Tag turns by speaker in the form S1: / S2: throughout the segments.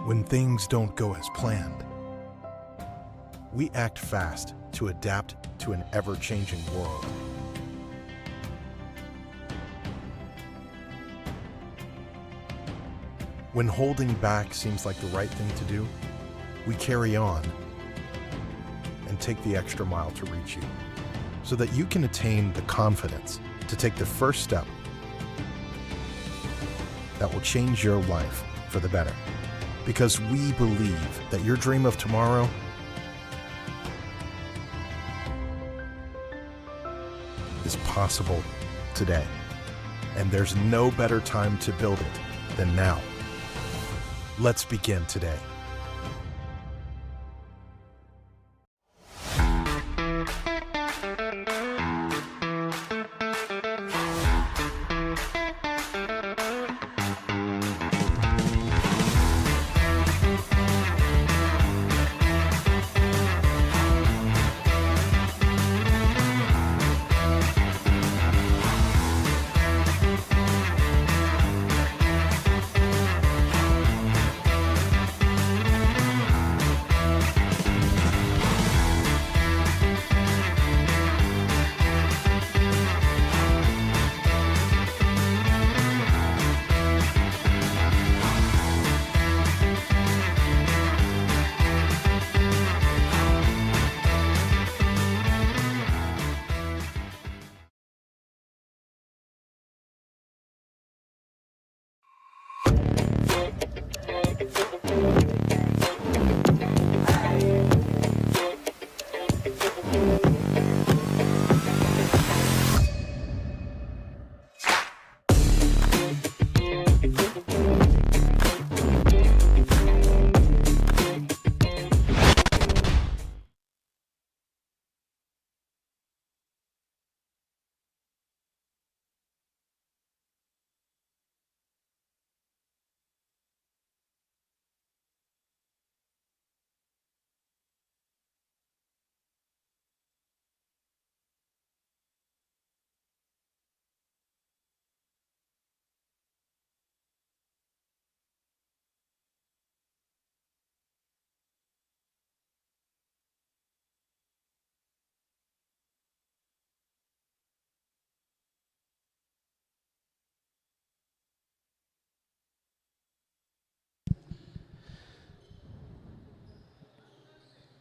S1: When things don't go as planned, we act fast to adapt to an ever-changing world. When holding back seems like the right thing to do, we carry on and take the extra mile to reach you, so that you can attain the confidence to take the first step that will change your life for the better. Because we believe that your dream of tomorrow is possible today. And there's no better time to build it than now. Let's begin today.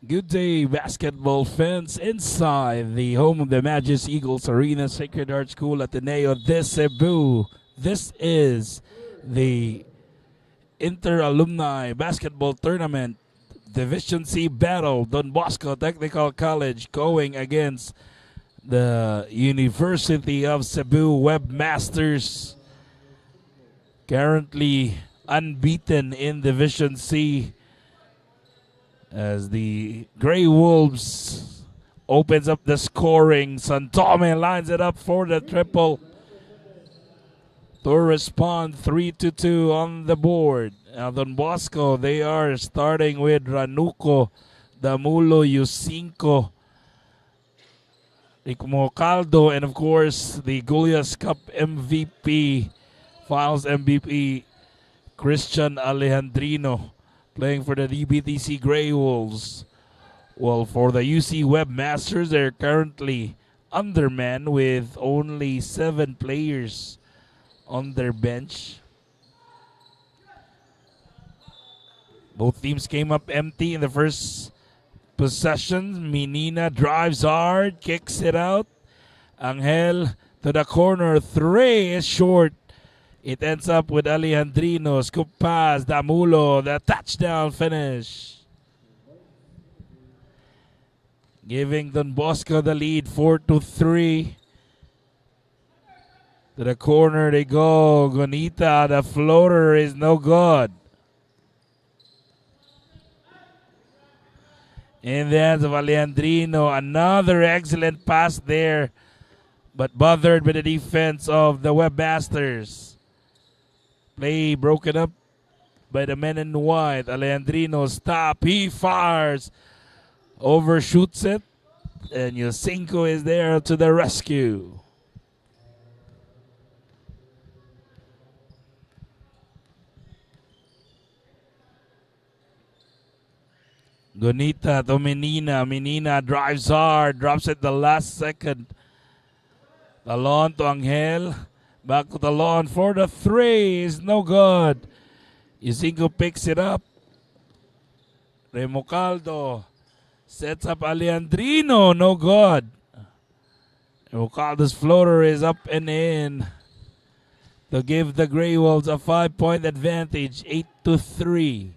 S2: Good day, basketball fans, inside the home of the Magis Eagles Arena, Sacred Heart School Ateneo de Cebu. This is the Inter-Alumni Basketball Tournament Division C battle. Don Bosco Technical College going against the University of Cebu Webmasters, currently unbeaten in Division C, as the Grey Wolves opens up the scoring. Santome lines it up for the triple to respond. 3-2 on the board. Now Don Bosco, they are starting with Ranuco, Damulo, Yusinko, Rico Caldo, and of course the Goliath Cup MVP, Finals MVP, Christian Alejandrino, playing for the DBTC Grey Wolves. Well, for the UC Webmasters, they're currently undermanned with only 7 players on their bench. Both teams came up empty in the first possession. Menina drives hard, kicks it out. Angel to the corner, 3 is short. It ends up with Alejandrino, scoop pass, Damulo, the touchdown finish. Giving Don Bosco the lead, 4-3. To the corner they go. Gonita, the floater is no good. In the hands of Alejandrino, another excellent pass there, but bothered by the defense of the Webmasters. Play broken up by the men in white. Alejandrino stop. He fires. Overshoots it. And Yusinko is there to the rescue. Gunita to Menina. Menina drives hard, drops it the last second. Talon to Angel. Back to Talon for the three. Is no good. Yusinko picks it up. Remocaldo sets up Alejandrino. No good. Remocaldo's floater is up and in to give the Grey Wolves a 5-point advantage. 8-3.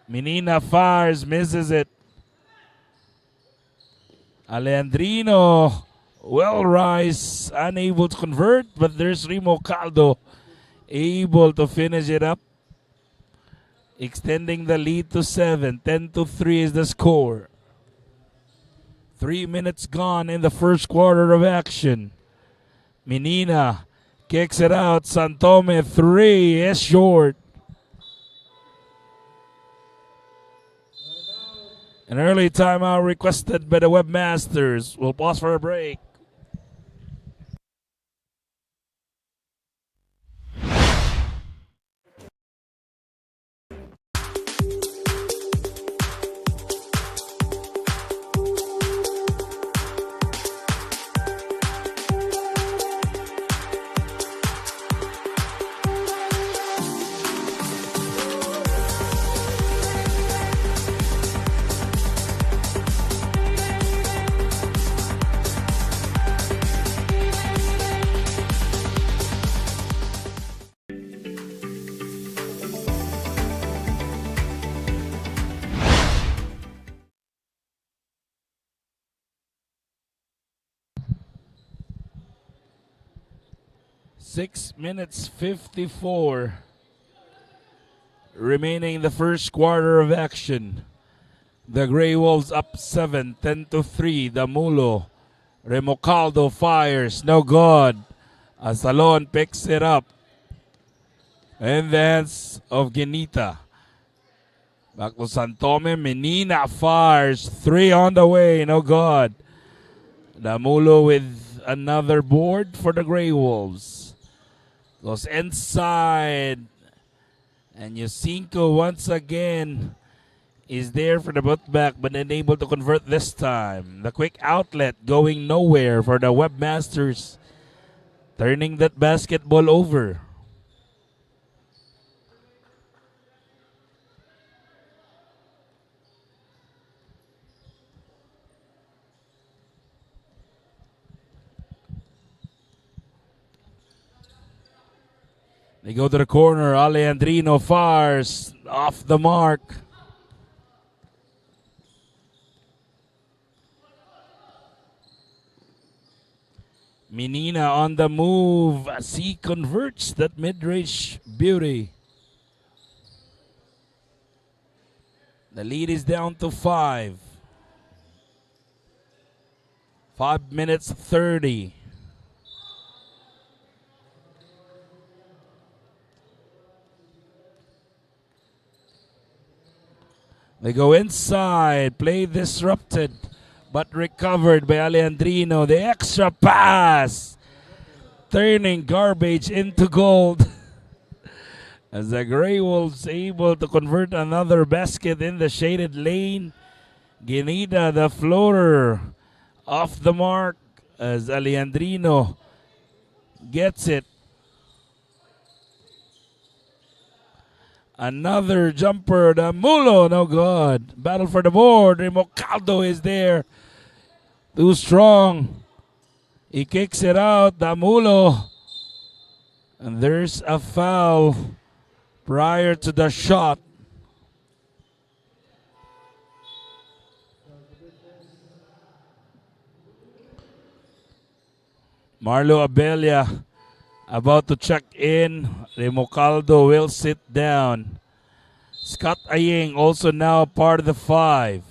S2: Menina fires, misses it. Alejandrino will rise, unable to convert, but there's Remo Caldo able to finish it up, extending the lead to 7. 10-3 is the score. 3 minutes gone in the first quarter of action. Menina kicks it out. Santome, 3 is short. An early timeout requested by the Webmasters. We'll pause for a break. Six minutes 54 remaining in the first quarter of action. The Grey Wolves up 7, 10-3. Damulo. Remocaldo fires, no good. Asalon picks it up. In the hands of Genita. Back to Santome. Menina fires, 3 on the way, no good. Damulo with another board for the Grey Wolves. Goes inside. And Yusinko once again is there for the putback but unable to convert this time. The quick outlet going nowhere for the Webmasters. Turning that basketball over. They go to the corner. Alejandrino fires off the mark. Menina on the move as he converts that mid-range beauty. The lead is down to 5. 5 minutes 30. They go inside, play disrupted, but recovered by Alejandrino. The extra pass, turning garbage into gold. As the Grey Wolves able to convert another basket in the shaded lane. Genita, the floater, off the mark as Alejandrino gets it. Another jumper, the Mulo, no good. Battle for the board. Remocaldo is there. Too strong. He kicks it out. Damulo. And there's a foul prior to the shot. Marlo Abella about to check in. Remocaldo will sit down. Scott Aying also now part of the 5.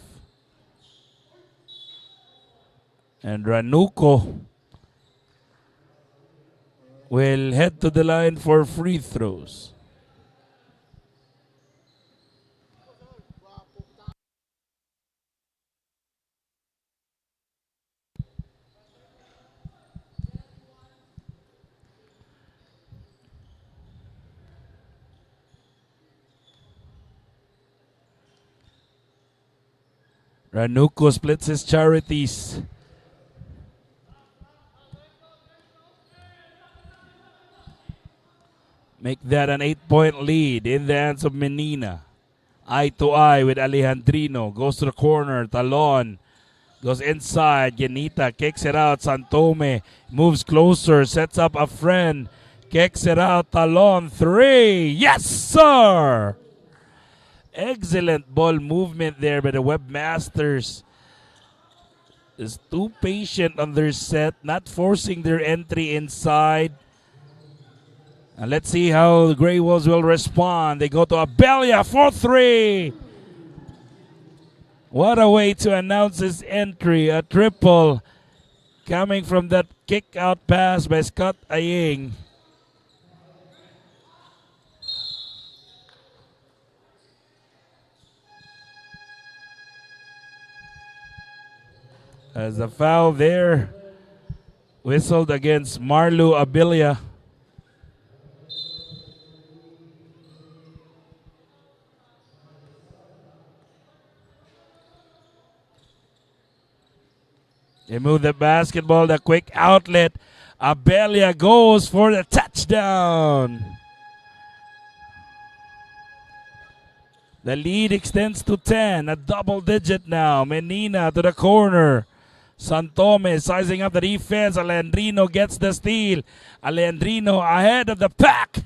S2: And Ranuco will head to the line for free throws. Ranuco splits his charities. Make that an 8-point lead in the hands of Menina. Eye to eye with Alejandrino. Goes to the corner. Talon goes inside. Genita kicks it out. Santome moves closer. Sets up a friend. Kicks it out. Talon. 3. Yes, sir! Excellent ball movement there by the Webmasters. Is too patient on their set. Not forcing their entry inside. And let's see how the Grey Wolves will respond. They go to Abelia for 3. What a way to announce his entry. A triple coming from that kick out pass by Scott Aying. As the foul there whistled against Marlu Abelia. They move the basketball, the quick outlet. Abelia goes for the touchdown. The lead extends to 10, a double digit now. Menina to the corner. Santome sizing up the defense. Alejandrino gets the steal. Alejandrino ahead of the pack.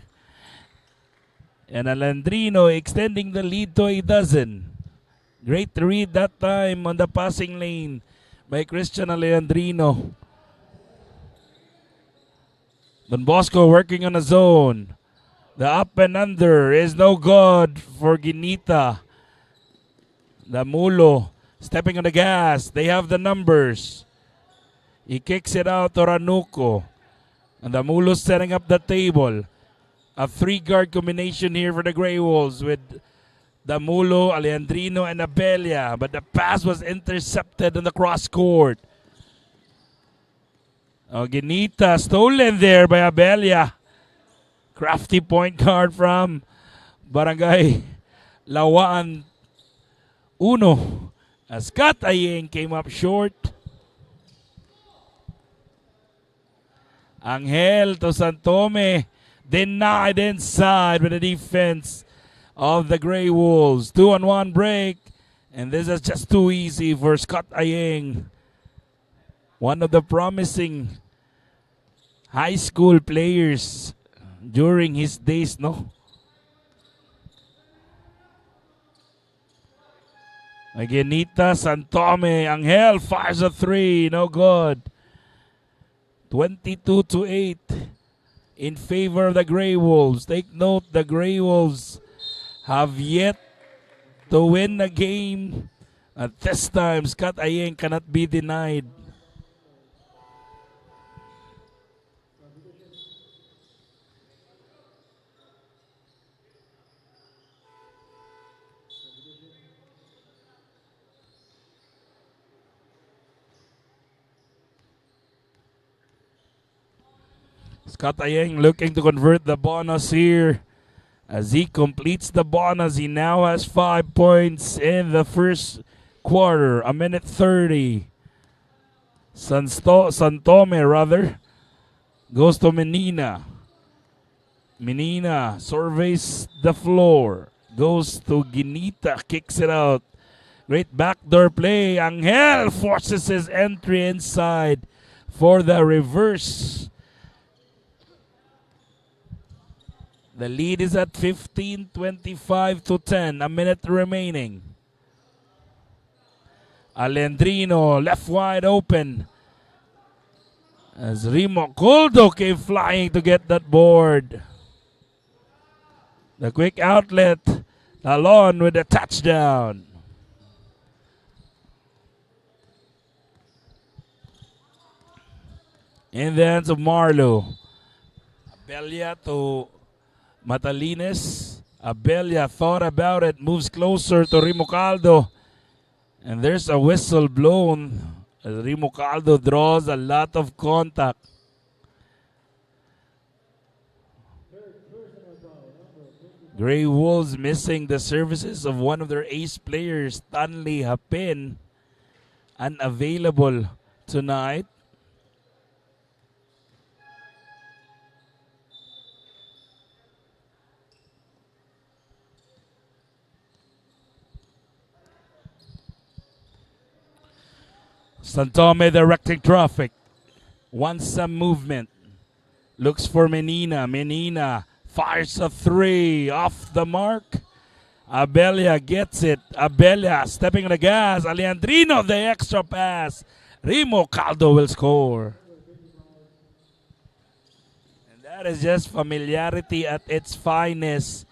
S2: And Alejandrino extending the lead to a dozen. Great read that time on the passing lane by Christian Alejandrino. Don Bosco working on a zone. The up and under is no good for Ginita. The Mulo stepping on the gas. They have the numbers. He kicks it out to Ranuco. And the Mulo setting up the table. A 3-guard combination here for the Grey Wolves with Damulo, Alejandrino, and Abelia. But the pass was intercepted on the cross court. Oh, Ginita stolen there by Abelia. Crafty point guard from Barangay Lawaan Uno. As Scott Aying came up short. Angel to Santome. Denied inside with the defense of the Grey Wolves. 2-on-1 break. And this is just too easy for Scott Aying. One of the promising high school players during his days, no? Aguinita, Santome, Angel fires a 3. No good. 22-8 in favor of the Grey Wolves. Take note, the Grey Wolves have yet to win a game. At this time, Scott Aying cannot be denied. Scott Aying looking to convert the bonus here. As he completes the bonus, he now has 5 points in the first quarter. 1:30. Santome goes to Menina. Menina surveys the floor. Goes to Ginita, kicks it out. Great backdoor play. Angel forces his entry inside for the reverse. The lead is at 15, 25-10. A minute remaining. Alejandrino left wide open. As Rimo Coldo came flying to get that board. The quick outlet. Talon with a touchdown. In the hands of Marlo. Abelia to Matalines. Abelia thought about it, moves closer to Rimocaldo. And there's a whistle blown. Rimocaldo draws a lot of contact. Grey Wolves missing the services of one of their ace players, Stanley Hapin. unavailable tonight. Santome directing traffic. Wants some movement. Looks for Menina. Menina fires a three. Off the mark. Abelia gets it. Abelia stepping on the gas. Alejandrino the extra pass. Remo Caldo will score. And that is just familiarity at its finest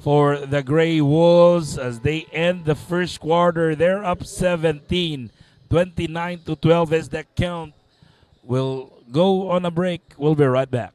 S2: for the Grey Wolves as they end the first quarter. They're up 17. 29-12 is the count. We'll go on a break. We'll be right back.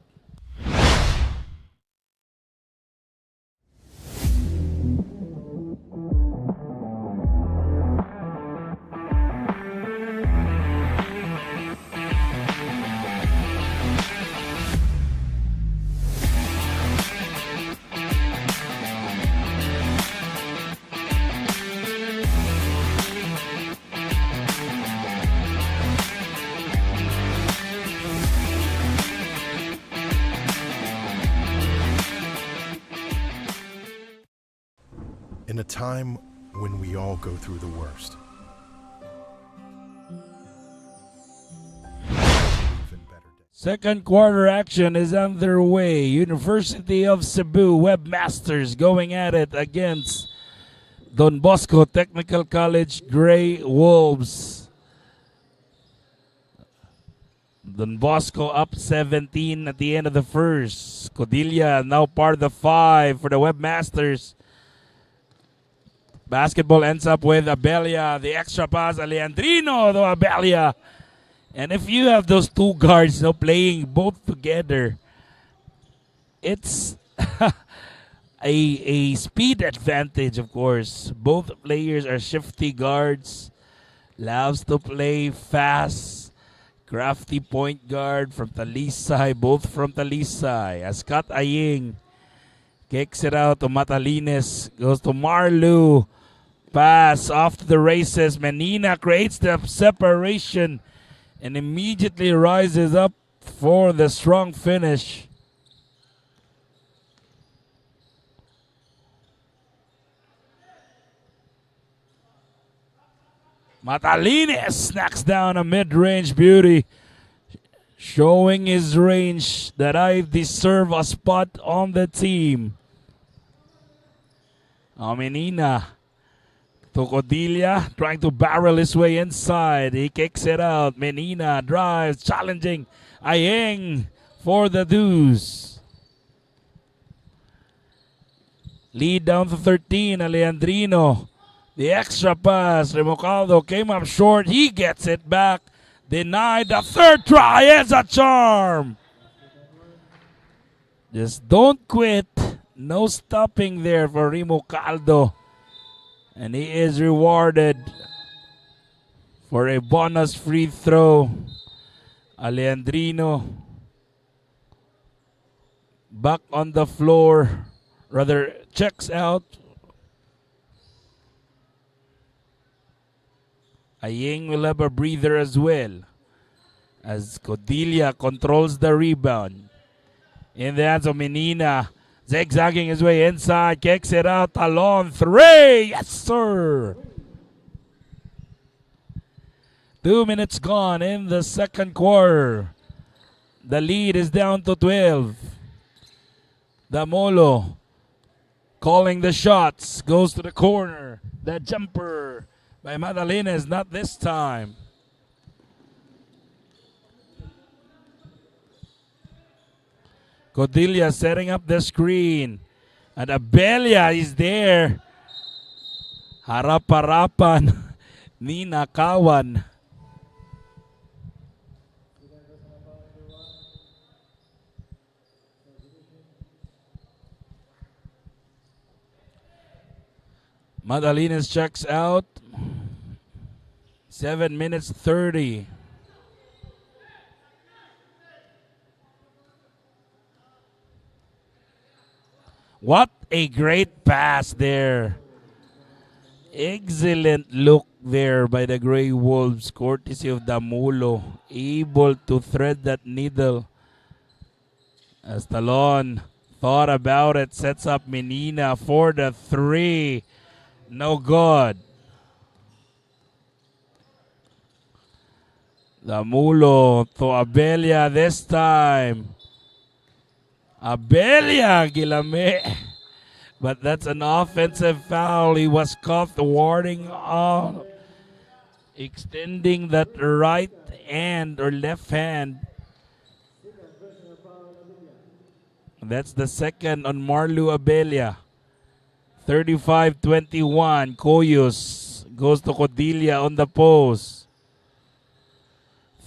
S1: In a time when we all go through the worst, even better days.
S2: Second quarter action is underway. University of Cebu Webmasters going at it against Don Bosco Technical College Grey Wolves. Don Bosco up 17 at the end of the first. Codilla now part of the five for the Webmasters. Basketball ends up with Abelia. The extra pass, Alejandrino to Abelia. And if you have those two guards playing both together, it's a speed advantage, of course. Both players are shifty guards. Loves to play fast. Crafty point guard from Talisay, both from Talisay. Askat Aying kicks it out to Matalines. Goes to Marlu. Pass off to the races. Menina creates the separation and immediately rises up for the strong finish. Matalines snacks down a mid-range beauty, showing his range that I deserve a spot on the team. Menina to Codilla, trying to barrel his way inside. He kicks it out. Menina drives, challenging Ayeng for the deuce. Lead down to 13. Alejandrino. The extra pass. Remocaldo came up short. He gets it back. Denied. The third try is a charm. Just don't quit. No stopping there for Remocaldo. And he is rewarded for a bonus free throw. Alejandrino back on the floor. Rather, checks out. Ayeng will have a breather as well, as Codilla controls the rebound. In the hands of Menina. Zigzagging his way inside, kicks it out, Talon, three, yes sir! 2 minutes gone in the second quarter. The lead is down to 12. Damolo calling the shots, goes to the corner. The jumper by Madalena, not this time. Codilla setting up the screen. And Abelia is there. Harap-harapan ni Nakawan. Madalines checks out. 7 minutes 30. What a great pass there. Excellent look there by the Grey Wolves, courtesy of Damulo, able to thread that needle. As Talon thought about it, sets up Menina for the 3. No good. Damulo to Abelia this time. Abelia Gilame. But that's an offensive foul. He was cuffed, warding off, extending that right hand or left hand. That's the second on Marlu Abelia. 35-21. Koyos goes to Cordelia on the post.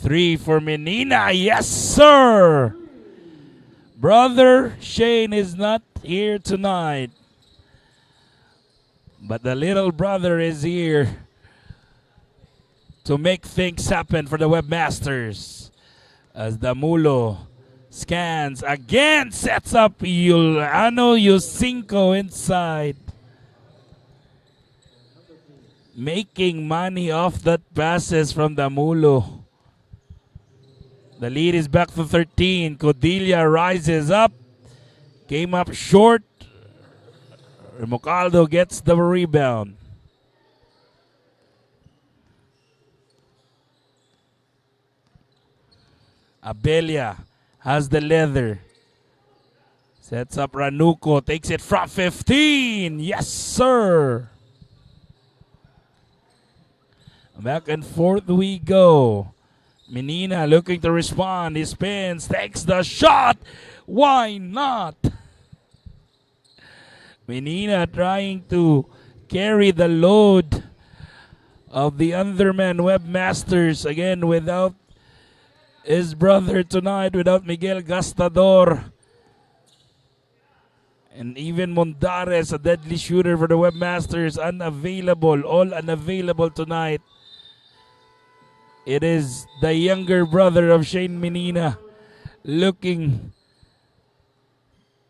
S2: 3 for Menina. Yes, sir. Brother Shane is not here tonight, but the little brother is here to make things happen for the Webmasters. As Damulo scans again, sets up Juliano Yusinko inside, making money off that passes from Damulo. The lead is back to 13. Cordelia rises up. Came up short. Remocaldo gets the rebound. Abelia has the leather. Sets up Ranuco. Takes it from 15. Yes, sir. Back and forth we go. Menina looking to respond. He spins, takes the shot. Why not? Menina trying to carry the load of the Underman Webmasters. Again, without his brother tonight, without Miguel Gastador. And even Mondares, a deadly shooter for the Webmasters, unavailable. All unavailable tonight. It is the younger brother of Shane Menina looking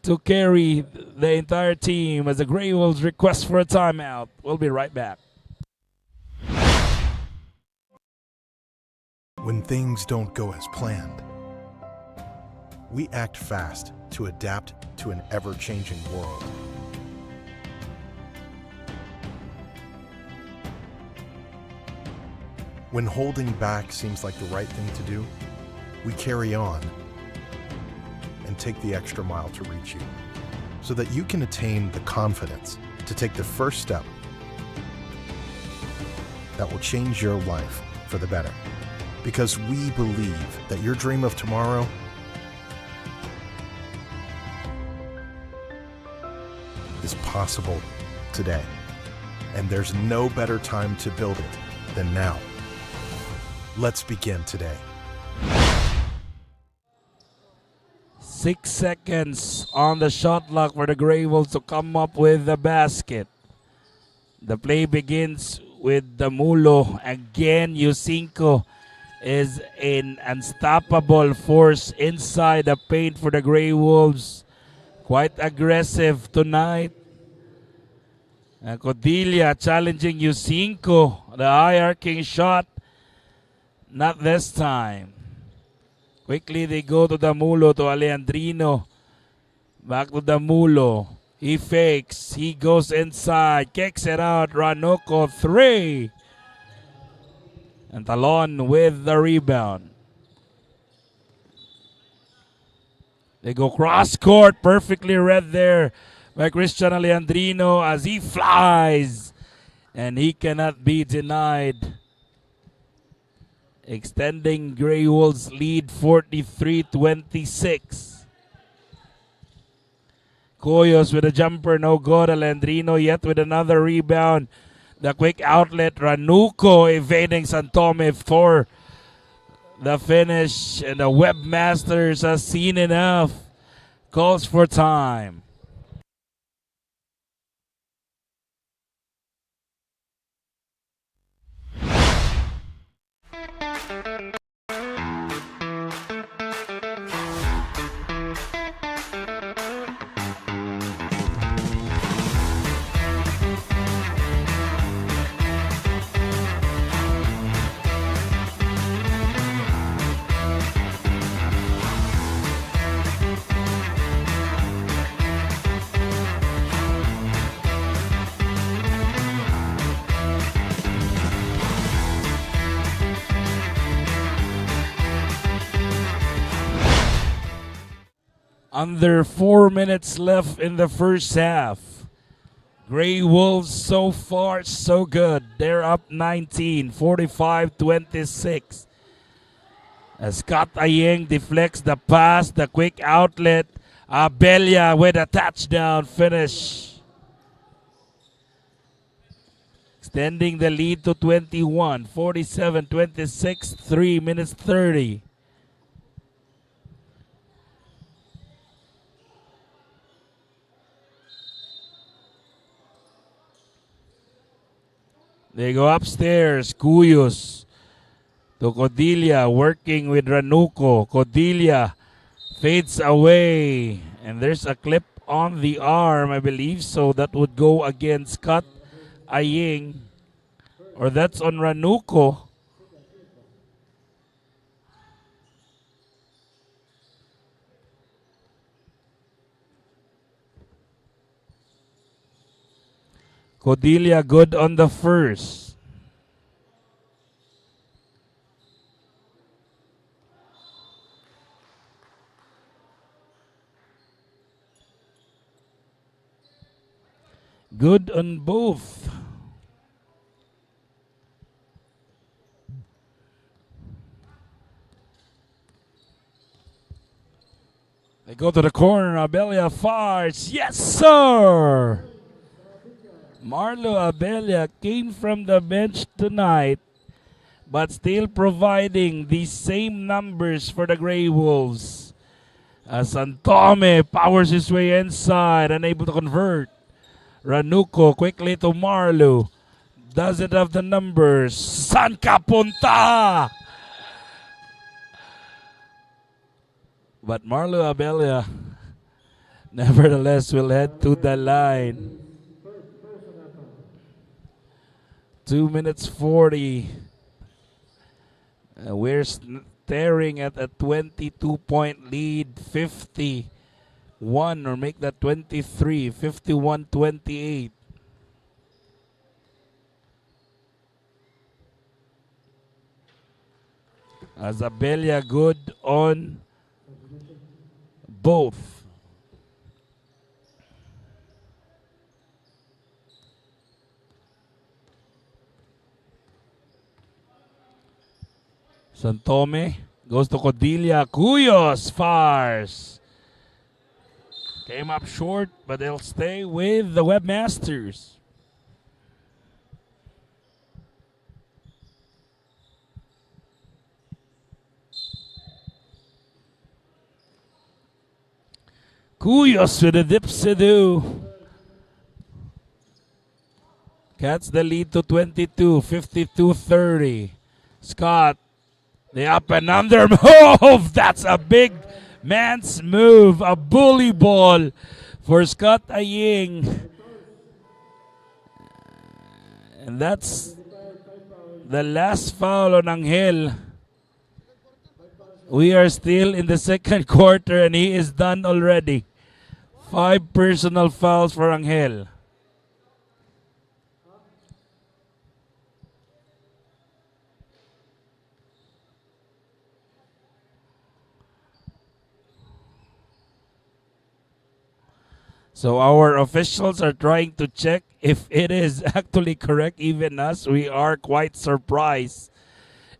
S2: to carry the entire team as the Grey Wolves request for a timeout. We'll be right back.
S1: When things don't go as planned, we act fast to adapt to an ever-changing world. When holding back seems like the right thing to do, we carry on and take the extra mile to reach you, so that you can attain the confidence to take the first step that will change your life for the better. Because we believe that your dream of tomorrow is possible today. And there's no better time to build it than now. Let's begin today.
S2: 6 seconds on the shot clock for the Grey Wolves to come up with the basket. The play begins with Damulo. Again, Yusinko is an unstoppable force inside the paint for the Grey Wolves. Quite aggressive tonight. And Cordelia challenging Yusinko. The high arcing shot. Not this time. Quickly they go to Damulo, to Alejandrino. Back to Damulo. He fakes. He goes inside. Kicks it out. Ranoko 3. And Talon with the rebound. They go cross court. Perfectly read there by Christian Alejandrino as he flies. And he cannot be denied. Extending Grey Wolves lead 43-26. Koyos with a jumper, no good. Alejandrino yet with another rebound. The quick outlet, Ranuco evading Santome for the finish. And the Webmasters has seen enough. Calls for time. Under 4 minutes left in the first half. Grey Wolves so far so good. They're up 19, 45-26. As Scott Ayeng deflects the pass, the quick outlet. Abelia with a touchdown finish. Extending the lead to 21, 47-26, 3 minutes 30. They go upstairs. Cuyos to Codilia, working with Ranuco. Codilia fades away. And there's a clip on the arm, I believe. So that would go against Scott Ayeng. Or that's on Ranuco. Codilia good on the first. Good on both. They go to the corner. Abelia fires. Yes, sir! Marlo Abelia came from the bench tonight, but still providing the same numbers for the Grey Wolves. As Antome powers his way inside, unable to convert. Ranuco quickly to Marlo. Doesn't have the numbers. San ka punta? But Marlo Abelia nevertheless will head to the line. 2 minutes 40. We're staring at a 22-point lead, 51, or make that 23, 51-28. As Abelia good on both. Santome goes to Codilia. Cuyos fires. Came up short, but they'll stay with the Webmasters. Cuyos with a dipsado. Cats the lead to 22, 52-30. Scott. The up and under move. That's a big man's move. A bully ball for Scott Ayeng. And that's the last foul on Angel. We are still in the second quarter and he is done already. 5 personal fouls for Angel. So our officials are trying to check if it is actually correct. Even us, we are quite surprised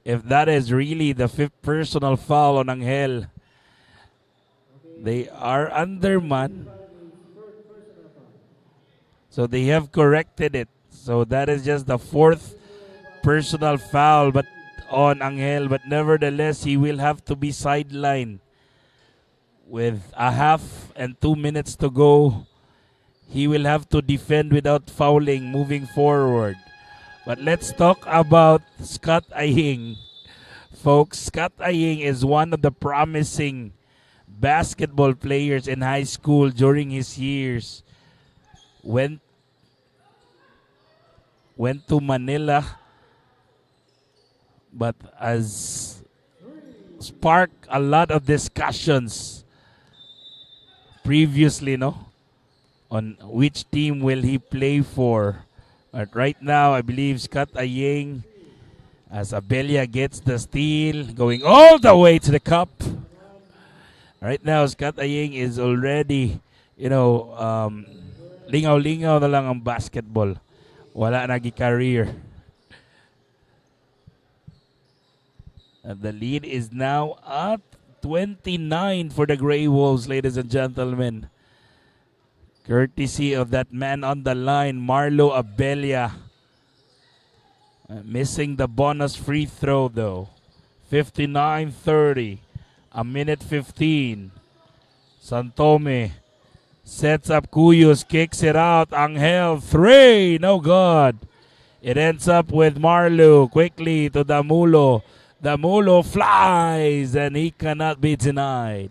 S2: if that is really the 5th personal foul on Angel. They are underman. So they have corrected it. So that is just the 4th personal foul but on Angel. But nevertheless, he will have to be sidelined with a half and 2 minutes to go. He will have to defend without fouling moving forward. But let's talk about Scott Ayeng. Folks, Scott Ayeng is one of the promising basketball players in high school during his years. Went to Manila, but has sparked a lot of discussions previously, on which team will he play for. But right now, I believe Scott Ayeng, as Abelia gets the steal, going all the way to the cup. Right now, Scott Aying is already, lingaw-lingaw na lang ang basketball. Wala nagi-career. And the lead is now at 29 for the Grey Wolves, ladies and gentlemen. Courtesy of that man on the line, Marlo Abella. Missing the bonus free throw, though. 59-30. A minute 15. Santome sets up Cuyos, kicks it out. Angel, 3. No good. It ends up with Marlo quickly to Damulo. Damulo flies, and he cannot be denied.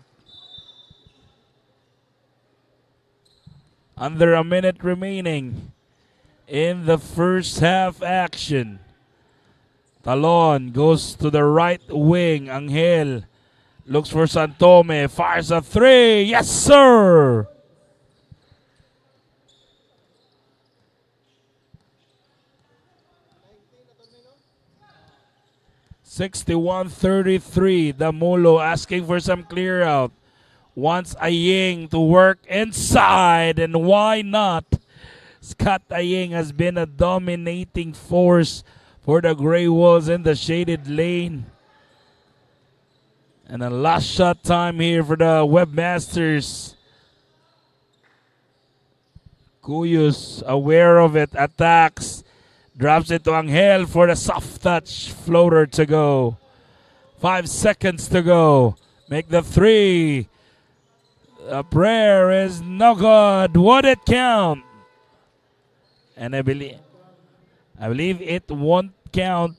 S2: Under a minute remaining in the first half action. Talon goes to the right wing. Angel looks for Santome. Fires a 3. Yes, sir! (61-33). Damulo asking for some clear out. Wants Aying to work inside, and why not? Scott Aying has been a dominating force for the Grey Wolves in the shaded lane. And a last shot time here for the Webmasters. Cuyos, aware of it, attacks. Drops it to Angel for the soft touch floater to go. 5 seconds to go. Make the 3. The prayer is no good. Would it count? And I believe it won't count.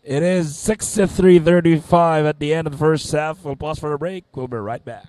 S2: It is 63-35 at the end of the first half. We'll pause for a break. We'll be right back.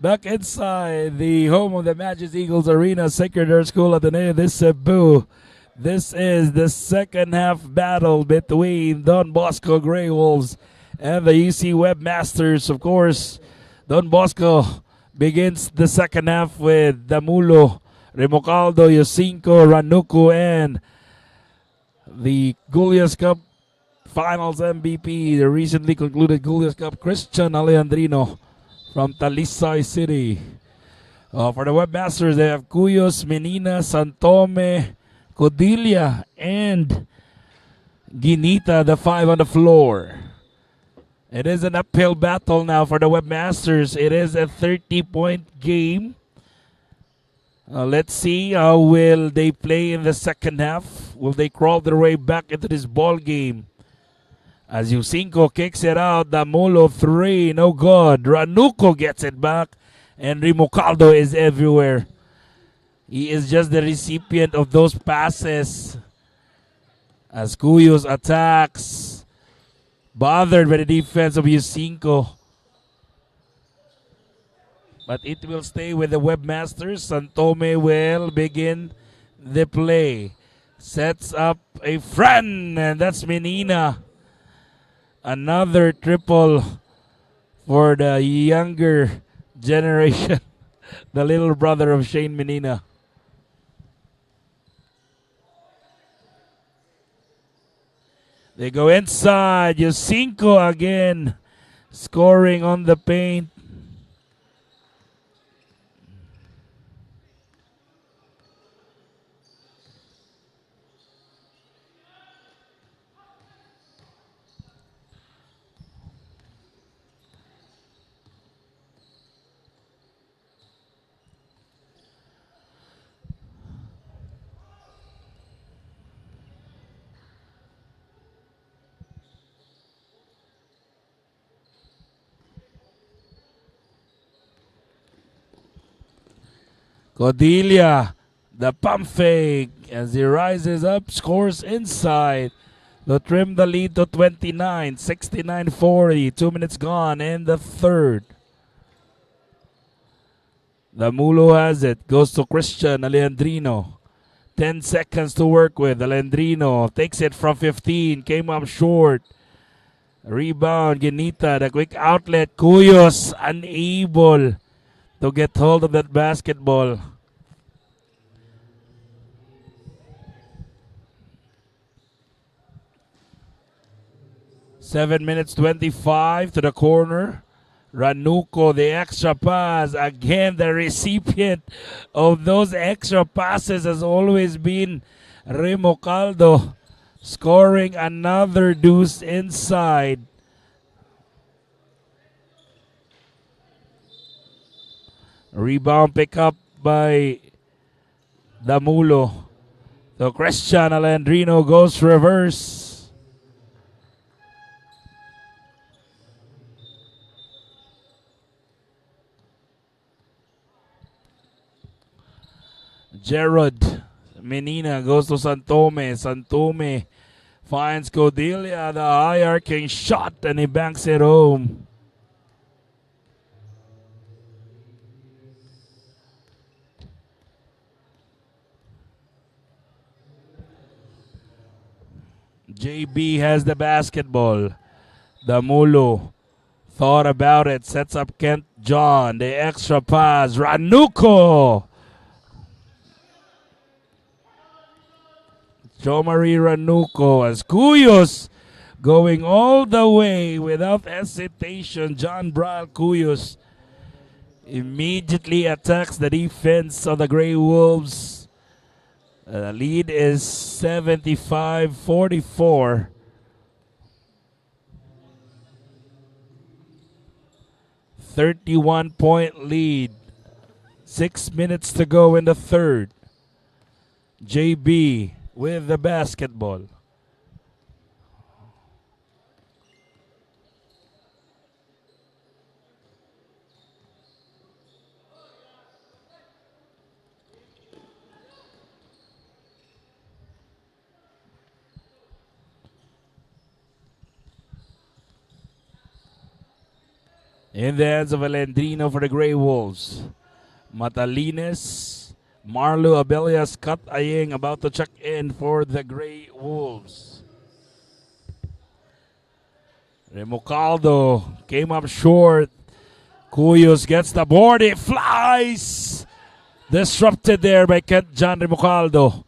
S2: Back inside the home of the Magic Eagles Arena, Sacred Heart School Ateneo de Cebu. This is the second half battle between Don Bosco Grey Wolves and the UC Webmasters. Of course, Don Bosco begins the second half with Damulo, Remocaldo, Yosinko, Ranuku, and the Gulias Cup Finals MVP, the recently concluded Gulias Cup, Christian Alejandrino from Talisay City. For the Webmasters, they have Cuyos, Menina, Santome, Codilia, and Ginita, the 5 on the floor. It is an uphill battle now for the Webmasters. It is a 30-point game. Let's see how will they play in the second half. Will they crawl their way back into this ball game? As Yusinko kicks it out, Damulo 3, no good. Ranuko gets it back, And Rimocaldo is everywhere. He is just the recipient of those passes. As Cuyos attacks, bothered by the defense of Yusinko. But it will stay with the webmasters. Santome will begin the play. Sets up a friend, and that's Menina. Another triple for the younger generation. The little brother of Shane Menina. They go inside. Yusinko again scoring on the paint. Cordelia, the pump fake as he rises up, scores inside to trim the lead to 29, 69-40. 2 minutes gone in the third. The Mulo has it, goes to Christian Alejandrino. 10 seconds to work with. Alejandrino takes it from 15, came up short. Rebound, Ginita, the quick outlet. Cuyos unable to get hold of that basketball. Seven minutes 25 to the corner. Ranuco, the extra pass. Again, the recipient of those extra passes has always been Rimocaldo, scoring another deuce inside. Rebound pick up by Damulo. So Christian Alejandrino goes reverse. Gerard Menina goes to Santome. Santome finds Cordelia, the high arcing shot, and he banks it home. JB has the basketball. Damulo thought about it, sets up Kent John. The extra pass. Ranuco. Jomari Ranuco as Cuyos going all the way without hesitation. John Brian Cuyos immediately attacks the defense of the Grey Wolves. The lead is 75-44. .31 lead. 6 minutes to go in the third. JB with the basketball. In the hands of Alejandrino for the Grey Wolves. Matalines, Marlo Abelias, Kat Ayeng about to check in for the Grey Wolves. Rimocaldo came up short. Cuyos gets the board. It flies. Disrupted there by Kent John Rimocaldo.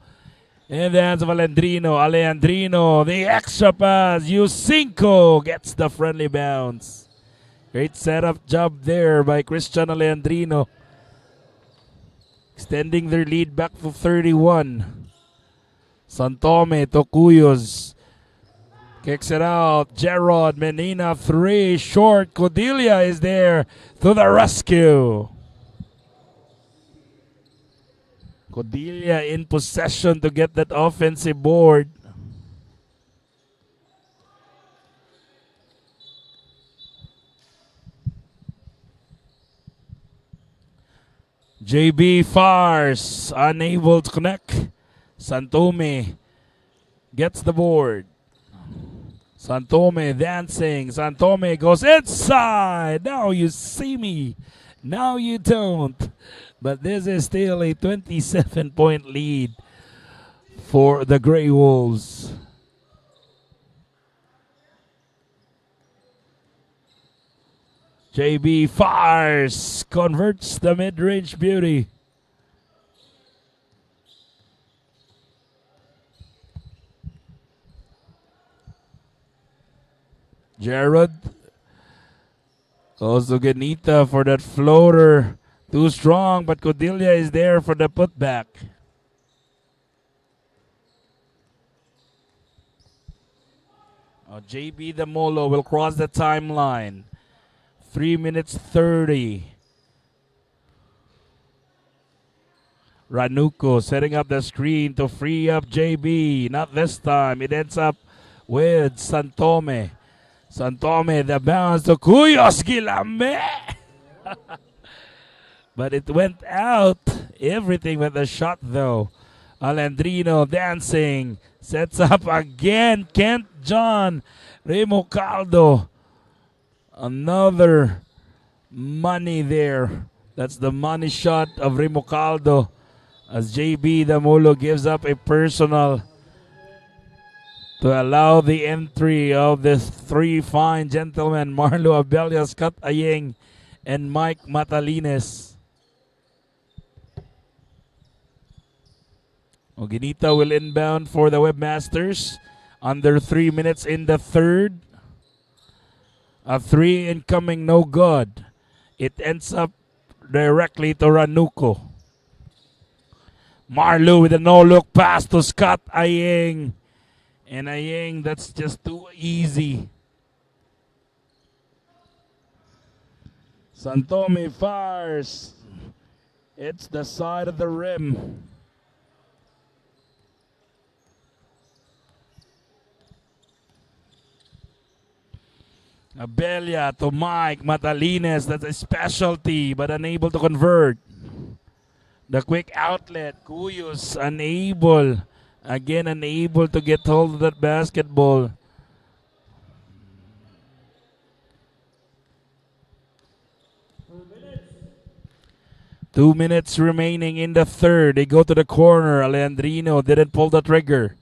S2: In the hands of Alejandrino. Alejandrino, the extra pass. Yusinko gets the friendly bounce. Great setup job there by Christian Alejandrino. Extending their lead back to 31. Santome to Cuyos. Kicks it out. Gerard Menina, 3. Short. Cordelia is there to the rescue. Cordelia in possession to get that offensive board. JB fires, unable to connect. Santome gets the board. Santome dancing. Santome goes inside. Now you see me. Now you don't. But this is still a 27-point lead for the Grey Wolves. JB fires, converts the mid-range beauty. Jared goes to Genita for that floater. Too strong, but Cordelia is there for the putback. JB the Molo will cross the timeline. 3 minutes 30. Ranuko setting up the screen to free up JB. Not this time. It ends up with Santome. Santome, the bounce to Cuyos Gilame. But it went out. Everything with the shot though. Alandrino dancing. Sets up again. Kent John. Remo Caldo. Another money there. That's the money shot of Remo Caldo. As JB the Molo gives up a personal to allow the entry of the three fine gentlemen, Marlo Abella, Scott Ayeng, and Mike Matalines. Oginita will inbound for the Webmasters. Under 3 minutes in the third. A three incoming, no good. It ends up directly to Ranuko. Marlo with a no-look pass to Scott Ayeng. And Ayeng, that's just too easy. Santome fires. It's the side of the rim. Abella to Mike Matalines. That's a specialty, but unable to convert. The quick outlet. Cuyos unable. Again, unable to get hold of that basketball. Two minutes remaining in the third. They go to the corner. Alejandrino didn't pull the trigger.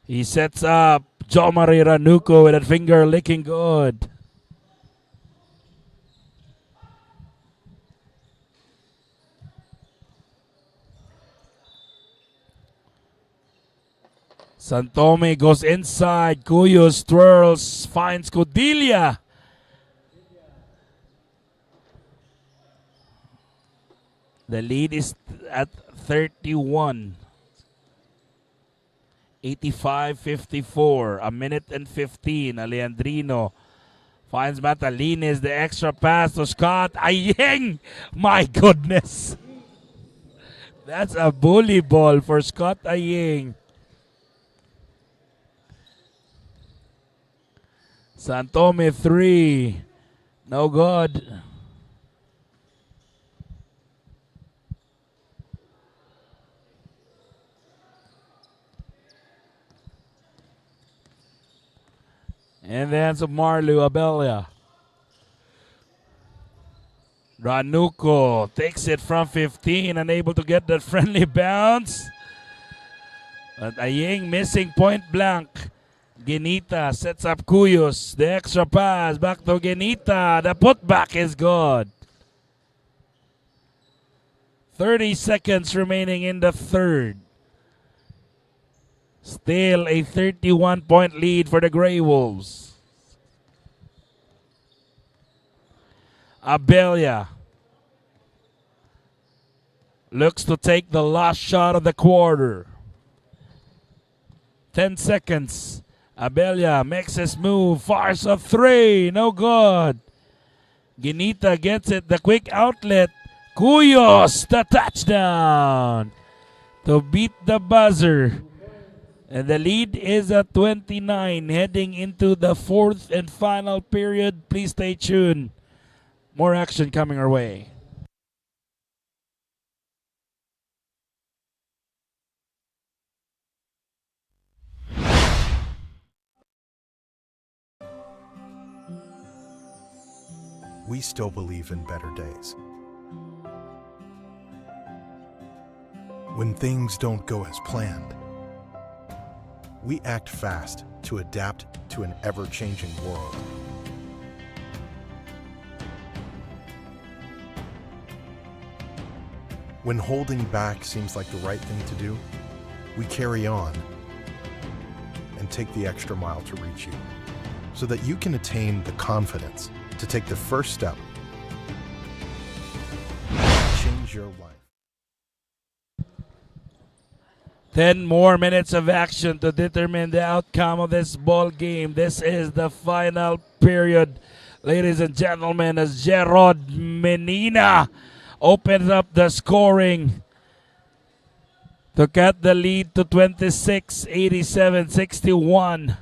S2: He sets up Jomari Ranuko with that finger licking good. Santome goes inside. Cuyos twirls, finds Cordelia. The lead is at 31. 85-54. A minute and 15. Alejandrino finds Matalines. The extra pass to Scott Ayeng. My goodness. That's a bully ball for Scott Ayeng. Santome 3. No good. And the hands of Marlo Abella. Ranuko takes it from 15, unable to get that friendly bounce. But Ayeng missing point blank. Genita sets up Cuyos. The extra pass back to Genita. The putback is good. 30 seconds remaining in the third. Still a 31-point lead for the Grey Wolves. Abella looks to take the last shot of the quarter. 10 seconds. Abella makes his move. Fires a three. No good. Genita gets it. The quick outlet. Cuyos, the touchdown to beat the buzzer. And the lead is at 29 heading into the fourth and final period. Please stay tuned. More action coming our way.
S1: we still believe in better days. When things don't go as planned, we act fast to adapt to an ever-changing world. When holding back seems like the right thing to do, we carry on and take the extra mile to reach you, so that you can attain the confidence to take the first step, change your life.
S2: 10 more minutes of action to determine the outcome of this ball game. This is the final period, ladies and gentlemen, as Gerard Menina opens up the scoring to cut the lead to 26, 87, 61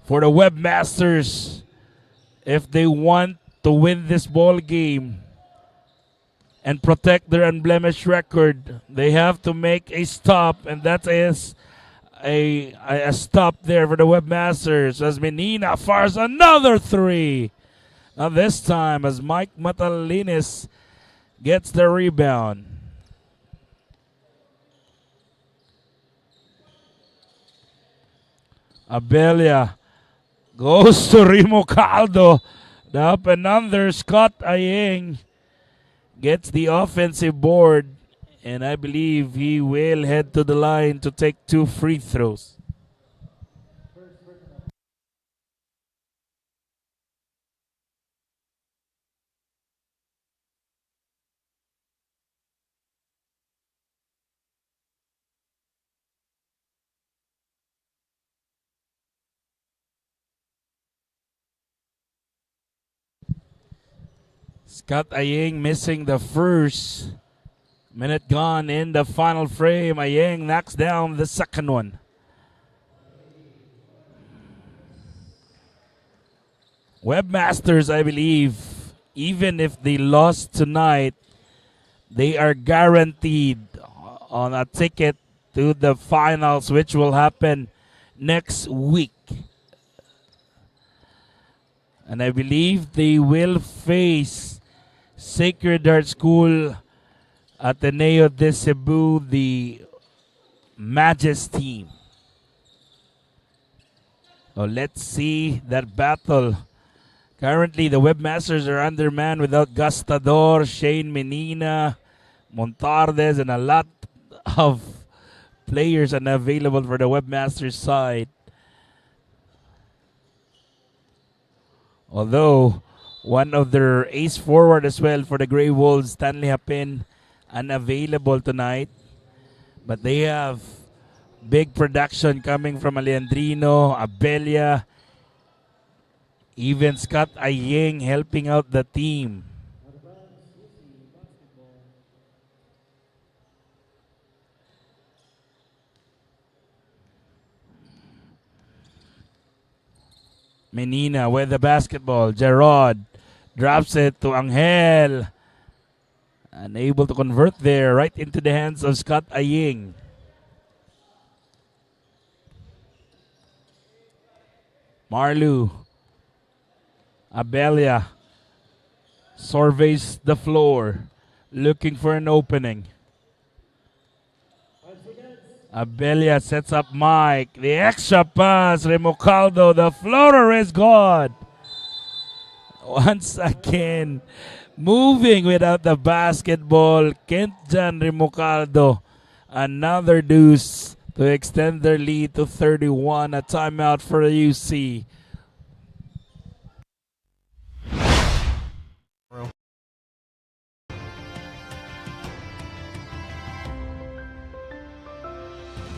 S2: for the Webmasters. If they want to win this ball game and protect their unblemished record, they have to make a stop, and that is a stop there for the Webmasters as Menina fires another three. Now this time as Mike Matalinis gets the rebound. Abelia goes to Remo Caldo. The up and under. Scott Ayeng gets the offensive board, and I believe he will head to the line to take 2 free throws. Scott Ayeng missing the first. Minute gone in the final frame. Ayeng knocks down the second one. Webmasters, I believe, even if they lost tonight, they are guaranteed on a ticket to the finals, which will happen next week. And I believe they will face Sacred Heart School Ateneo de Cebu, the Magis team. So let's see that battle. Currently, the Webmasters are undermanned without Gastador, Shane Menina, Montardes, and a lot of players unavailable for the Webmasters side. Although one of their ace forward as well for the Grey Wolves, Stanley Hapin, unavailable tonight. But they have big production coming from Alejandrino, Abelia, even Scott Ayeng helping out the team. Menina with the basketball. Gerard drops it to Angel. Unable to convert there, right into the hands of Scott Ayeng. Marlu. Abelia surveys the floor, looking for an opening. Abelia sets up Mike. The extra pass, Remocaldo. The floater is gone. Once again, moving without the basketball, Kent-Jan Remocaldo. Another deuce to extend their lead to 31. A timeout for the UC.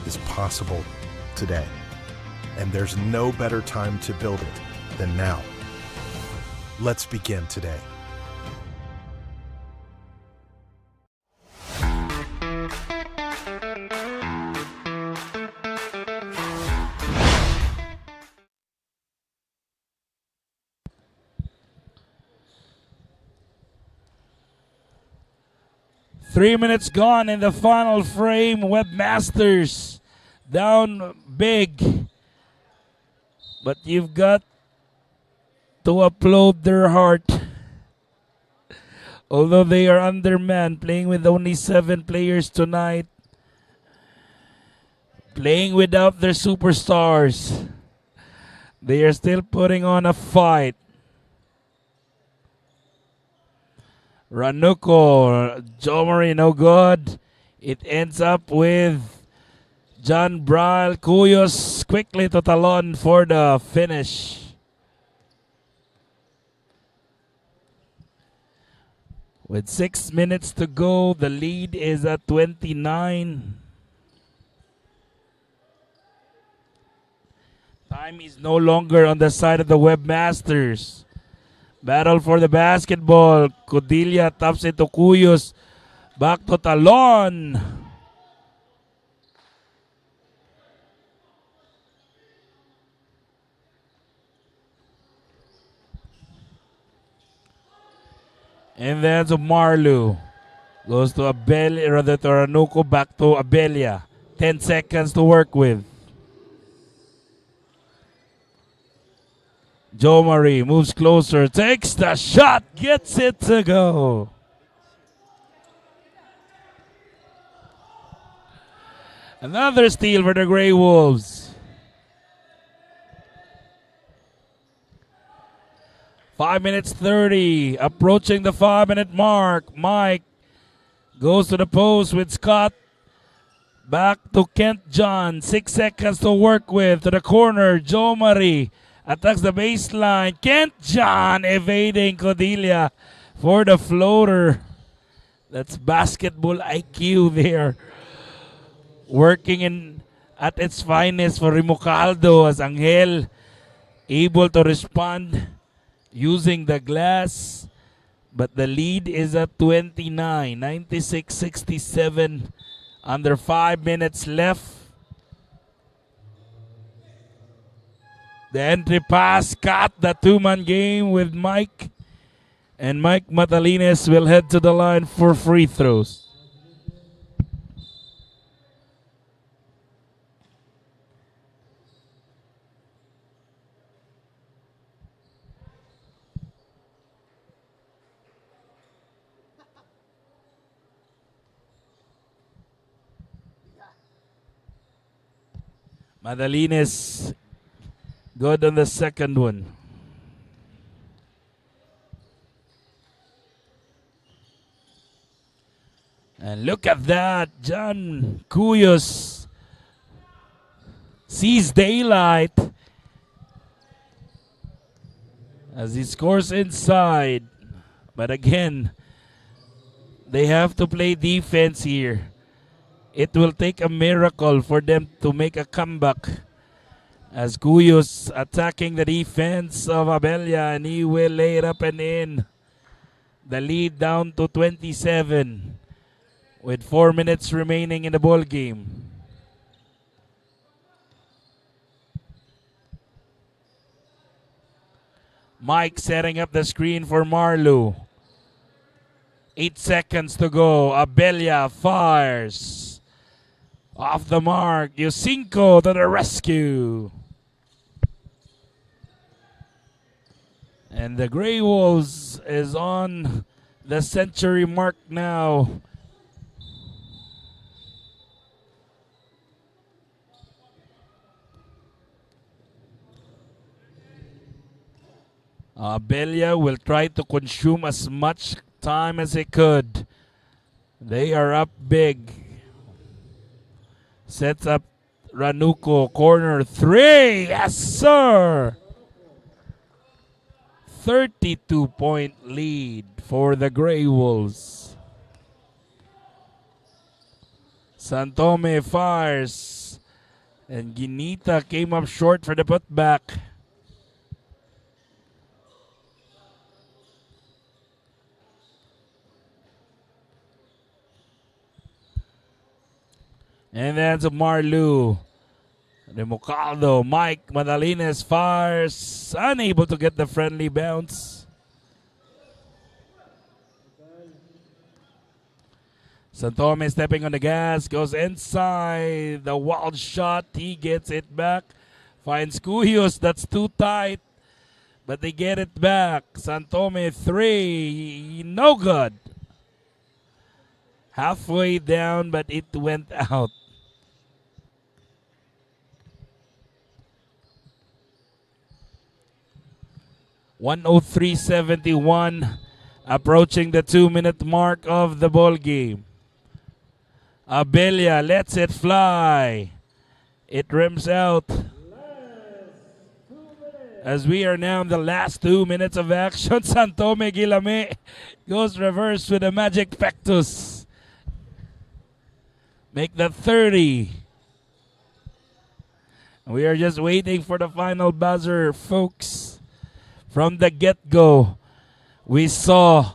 S1: Is possible today, and there's no better time to build it than now. Let's begin today.
S2: Three minutes gone in the final frame. Webmasters down big. But you've got to applaud their heart Although they are undermanned, playing with only 7 players tonight, playing without their superstars, they are still putting on a fight. Ranuco, Jomari, no good. It ends up with John Braille. Cuyos quickly to Talon for the finish. With 6 minutes to go, the lead is at 29. Time is no longer on the side of the Webmasters. Battle for the basketball. Codilla taps it to Cuyos. Back to Talon. And then to Marlu. Goes to Abelia, rather to Ranuco, back to Abelia. 10 seconds to work with. Joe Marie moves closer, takes the shot, gets it to go. Another steal for the Grey Wolves. 5 minutes 30, approaching the 5-minute mark. Mike goes to the post with Scott. Back to Kent John, 6 seconds to work with. To the corner, Joe Marie attacks the baseline. Kent John evading Codilla for the floater. That's basketball IQ there. Working in at its finest for Rimucaldo as Angel able to respond using the glass. But the lead is at 29, 96-67. Under 5 minutes left. The entry pass cut the 2-man game with Mike. And Mike Matalines will head to the line for free throws. Matalines good on the second one. And look at that. John Cuyos sees daylight as he scores inside. But again, they have to play defense here. It will take a miracle for them to make a comeback. As Cuyos attacking the defense of Abelia, and he will lay it up and in. The lead down to 27 with 4 minutes remaining in the ball game. Mike setting up the screen for Marlu. 8 seconds to go. Abelia fires. Off the mark. Yusinko to the rescue. And the Grey Wolves is on the century mark now. Abelia will try to consume as much time as he could. They are up big. Sets up Ranuco, corner 3. Yes, sir. 32-point lead for the Grey Wolves. Santome fires. And Ginita came up short for the putback. And then to Marlu. Rimucaldo. Mike Matalines fires. Unable to get the friendly bounce. Santome stepping on the gas. Goes inside. The wild shot. He gets it back. Finds Cuyos. That's too tight. but they get it back. Santome 3, no good. Halfway down, but it went out. (103.71), approaching the 2-minute mark of the ball game. Abelia lets it fly. It rims out. As we are now in the last 2 minutes of action, Santome Gilame goes reverse with a magic pectus. Make the 30. We are just waiting for the final buzzer, folks. From the get-go, we saw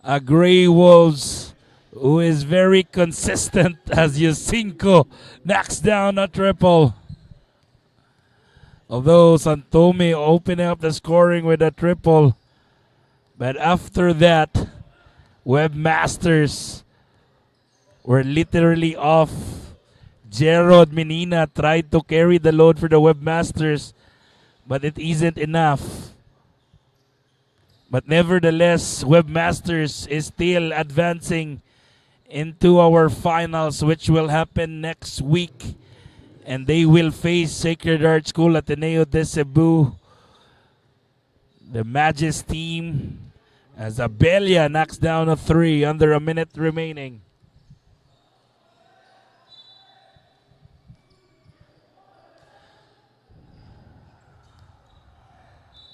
S2: a Grey Wolves who is very consistent as Yusinko knocks down a triple. Although Santome opening up the scoring with a triple, but after that, Webmasters were literally off. Gerald Menina tried to carry the load for the Webmasters, but it isn't enough. But nevertheless, Webmasters is still advancing into our finals, which will happen next week. And they will face Sacred Heart School Ateneo de Cebu. The Magis team, as Abelia knocks down a 3 under a minute remaining.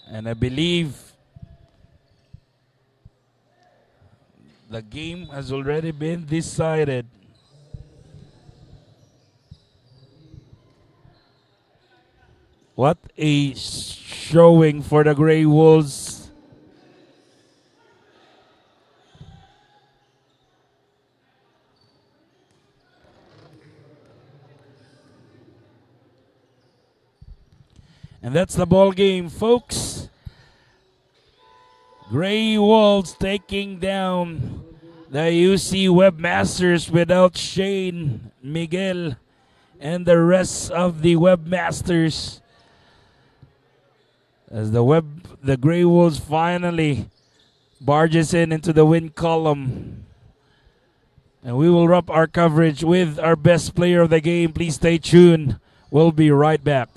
S2: And I believe the game has already been decided. What a showing for the Grey Wolves. And that's the ball game, folks. Grey Wolves taking down the UC Webmasters without Shane, Miguel, and the rest of the Webmasters. As the Grey Wolves finally barges into the win column. And we will wrap our coverage with our best player of the game. Please stay tuned. We'll be right back.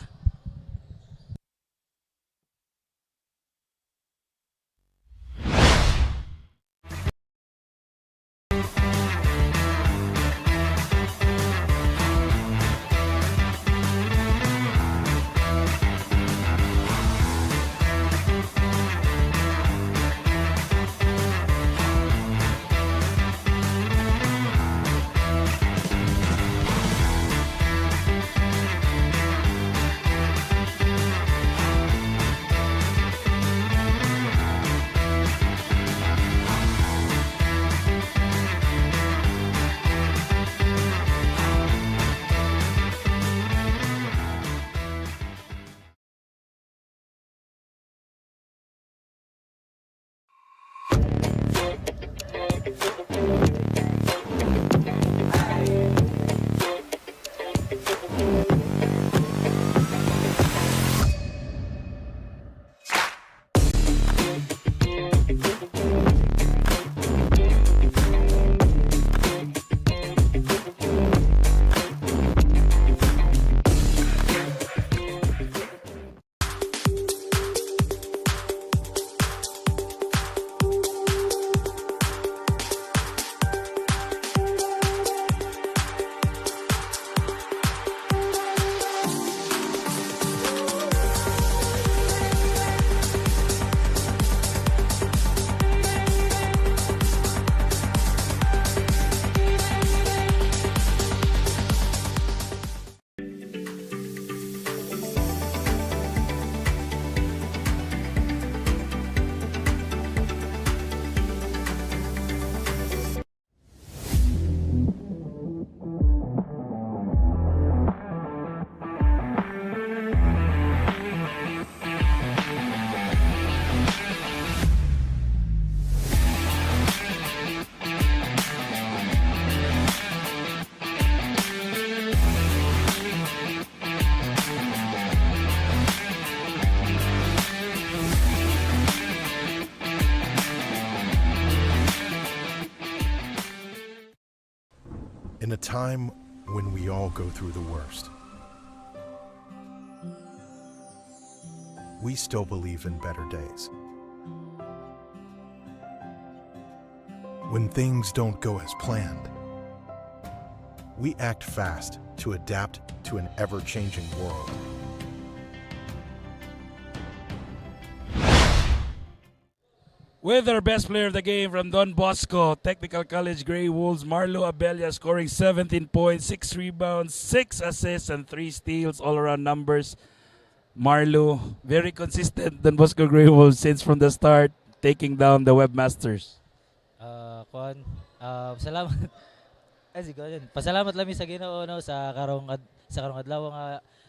S1: In a time when we all go through the worst, we still believe in better days. When things don't go as planned, we act fast to adapt to an ever-changing world.
S2: With our best player of the game from Don Bosco, Technical College Grey Wolves, Marlo Abella scoring 17 points, 6 rebounds, 6 assists, and 3 steals, all-around numbers. Marlo, very consistent Don Bosco Grey Wolves since from the start, taking down the Webmasters.
S3: Salamat. Pasalamat lang mi sa Ginoo no sa karong adlaw nga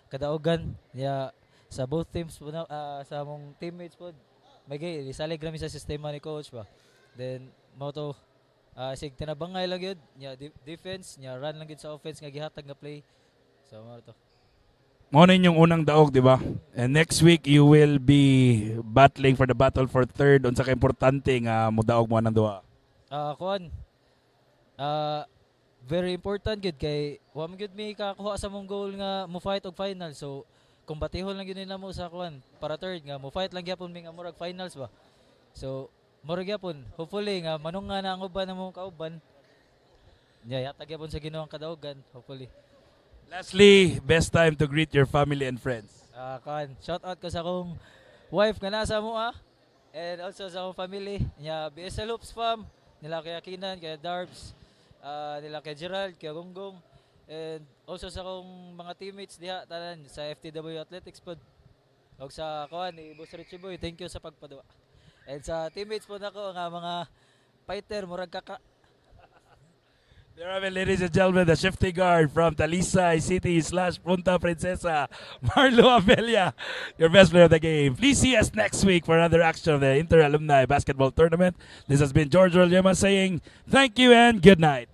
S3: kadaugan ya sa both teams po sa among teammates po. May isalig rami sa sistema ni coach ba. Then mo to sig tinabangay lang yun nya defense nya run lang gid sa offense nga gihatag nga play. So mo to.
S2: Mo na yung unang daog, di ba? And next week you will be battling for the battle for third unsa ka importante nga modaog mo nang duha.
S3: Very important gid kay wa man gid mi kakuha sa mong goal nga mo fight og final. So kung batihon lang gyud nila mo sa para third nga mo fight lang gyapon mi nga murag finals ba. So murag gyapon hopefully nga manunga na ang uban mo kauban. Nya yatag gyapon sa Ginoo ang kadaugan hopefully.
S2: Lastly, best time to greet your family and friends.
S3: Shout out ko sa akong wife nga nasa mo and also sa akong family nya BSL Hoops fam nila kay Kinan, kay Darbs, nila kay Gerald, kay Gonggong, and also sa akong mga teammates diha tanan sa FTW Athletics pod. Og sa ni Boss Richie Boy, thank you sa pagpadua. And sa teammates pod nako nga mga fighter murag kaka.
S2: There are, ladies and gentlemen, the shifty guard from Talisay City / Punta Princesa, Marlo Abella, your best player of the game. Please see us next week for another action of the Inter Alumni Basketball Tournament. This has been George Rolyema saying thank you and good night.